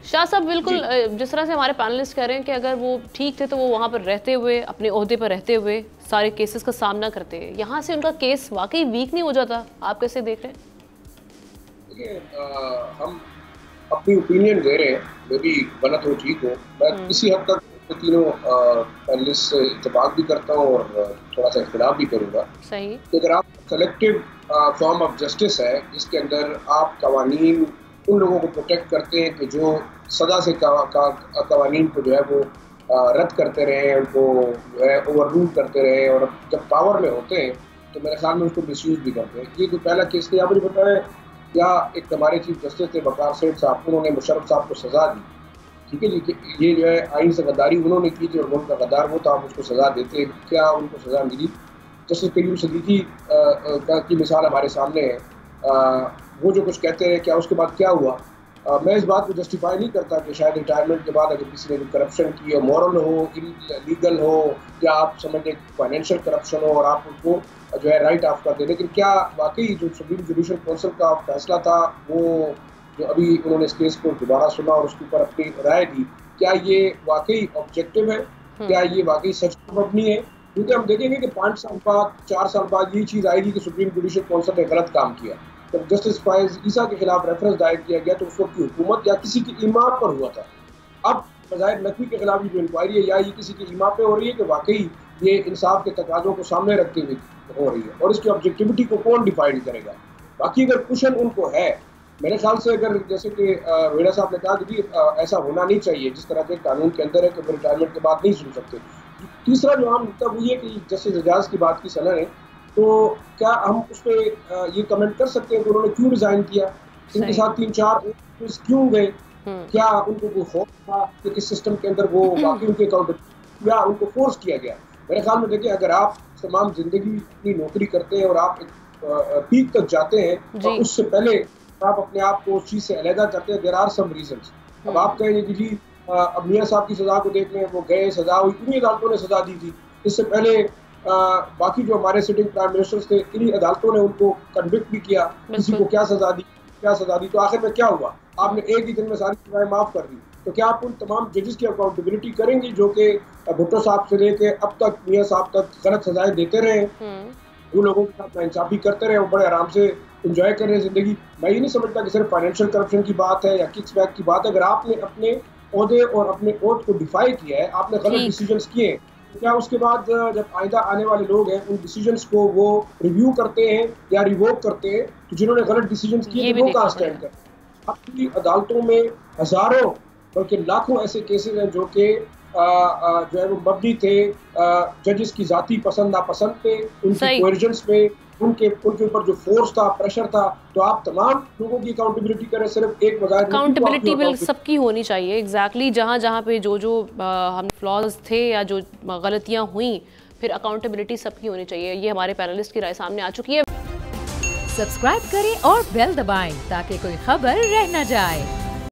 शाह साहब बिल्कुल जिस तरह से हमारे पैनलिस्ट कह रहे हैं कि अगर वो ठीक थे तो वो वहाँ पर रहते हुए, अपने ओहदे पर रहते हुए सारे केसेस का सामना करते हैं, यहाँ से उनका केस वाकई वीक नहीं हो जाता? आप कैसे देख रहे हैं? देखिए, हम अपनी ओपिनियन दे रहे हैं, मैं भी गलत हो ठीक हो, मैं किसी हद तक तीनों पैनलिस्ट से इत्तेफाक भी करता हूँ और थोड़ा सा इख्तिलाफ भी करूँगा सही। कि अगर आप कलेक्टिव फॉर्म ऑफ जस्टिस है जिसके अंदर आप कवानीन उन लोगों को प्रोटेक्ट करते हैं कि जो सदा से कवानीन को जो है वो रद्द करते रहे, उनको जो है ओवर रूल करते रहे, और जब पावर में होते हैं तो मेरे ख्याल में उसको मिसयूज भी करते हैं। ये कोई पहला केस नहीं, आप मुझे बताएं क्या एक हमारे चीफ जस्टिस थे वकार सेठ साहब, उन्होंने मुशर्रफ साहब को सजा दी, ठीक है जी, कि ये जो है आइन से गद्दारी उन्होंने की थी और उनका गद्दार वो था, आप उसको सजा देते, क्या उनको सजा मिली? जस्टिस कयूम सिद्दीकी की मिसाल हमारे सामने है, वो जो कुछ कहते रहे, क्या उसके बाद क्या हुआ? मैं इस बात को जस्टिफाई नहीं करता कि शायद रिटायरमेंट के बाद अगर किसी ने करप्शन की हो, मॉरल हो, इलीगल हो, या आप समझें फाइनेंशियल करप्शन हो और आप उनको जो है राइट ऑफ कर दें, लेकिन क्या वाकई जो सुप्रीम जुडिशल काउंसिल का फैसला था, वो जो अभी उन्होंने इस केस को दोबारा सुना और उसके ऊपर अपनी राय दी, क्या ये वाकई ऑब्जेक्टिव है? क्या ये वाकई सच मबनी है? क्योंकि हम देखेंगे कि 5 साल बाद, 4 साल बाद ये चीज़ आएगी कि सुप्रीम जुडिशल काउंसिल ने गलत काम किया। जब जस्टिस फायज ईसा के खिलाफ रेफरेंस दायर किया गया तो उस वक्त की हुकूमत या किसी की इमाम पर हुआ था। अब बज़ाहिर नकवी के खिलाफ जो इंक्वायरी है, या ये किसी की इमाम पे हो रही है कि वाकई ये इंसाफ के तकाज़ों को सामने रखते हुए हो रही है, और इसकी ऑब्जेक्टिविटी को कौन डिफाइन करेगा? बाकी अगर क्वेश्चन उनको है, मेरे ख्याल से अगर जैसे कि वेड़ा साहब ने कहा कि जी ऐसा होना नहीं चाहिए, जिस तरह के कानून के अंदर है कि वो रिटायरमेंट के बाद नहीं सुन सकते। तीसरा जो हम मुद्दा वो ये कि जस्टिस एजाज की बात की सलाह है, तो क्या हम उस पर ये कमेंट कर सकते हैं कि उन्होंने क्यों रिजाइन किया, इनके साथ 3-4 क्यों गए? क्या उनको कोई खौफ था कि इस सिस्टम के अंदर वो वाकई उनके अकाउंट, या उनको फोर्स किया गया? मेरे ख्याल में देखिए, अगर आप तमाम जिंदगी अपनी नौकरी करते हैं और आप एक पीक तक जाते हैं और उससे पहले आप अपने आप को उस चीज़ से अलहदा करते हैं, देयर आर सम रीजंस। अब आप कहेंगे कि जी अब मियाँ साहब की सज़ा को देख लें, वो गए, सज़ा हुई, इन्हीं अदालतों ने सज़ा दी थी, इससे पहले बाकी जो हमारे सिटिंग प्राइम मिनिस्टर्स थे, इन्हीं अदालतों ने उनको कन्विक्ट भी किया, किसी को क्या सज़ा दी, तो आखिर में क्या हुआ? आपने एक ही दिन में सारी सज़ाएं माफ़ कर दी। तो क्या आप उन तमाम जजेस की अकाउंटेबिलिटी करेंगी जो कि भुट्टो साहब से लेके अब तक मियाँ साहब तक गलत सज़ाएं देते रहे, उन लोगों के साथ नाइंसाफी करते रहे, वो बड़े आराम से इंजॉय कर रहे हैं जिंदगी? मैं ये नहीं समझता कि सिर्फ फाइनेंशियल करप्शन की बात है या किक्स बैक की बात है। अगर आपने अपने ओहदे और अपने ओथ को डिफाई किया है, आपने गलत डिसीजंस किए, तो क्या उसके बाद जब आइंदा आने वाले लोग हैं उन डिसीजंस को वो रिव्यू करते हैं या रिवोक करते हैं? तो जिन्होंने गलत डिसीजंस किए वो कहाँ स्टैंड करते हैं? आपकी अदालतों में हजारों बल्कि लाखों ऐसे केसेस हैं जो कि जो है वो मबनी थे जजेस की जाती पसंद नापसंद पे, उनकी कोएर्जन्स पे, उनके ऊपर जो फोर्स था, प्रेशर था। तो आप तमाम लोगों की अकाउंटेबिलिटी करें, सिर्फ एक बजाय अकाउंटेबिलिटी बिल सबकी होनी चाहिए। एग्जैक्टली जहाँ जहाँ पे जो हम फ्लॉज थे या जो गलतियाँ हुई, फिर अकाउंटेबिलिटी सबकी होनी चाहिए। ये हमारे पैनलिस्ट की राय सामने आ चुकी है। सब्सक्राइब करें और बेल दबाएं ताकि कोई खबर रह न जाए।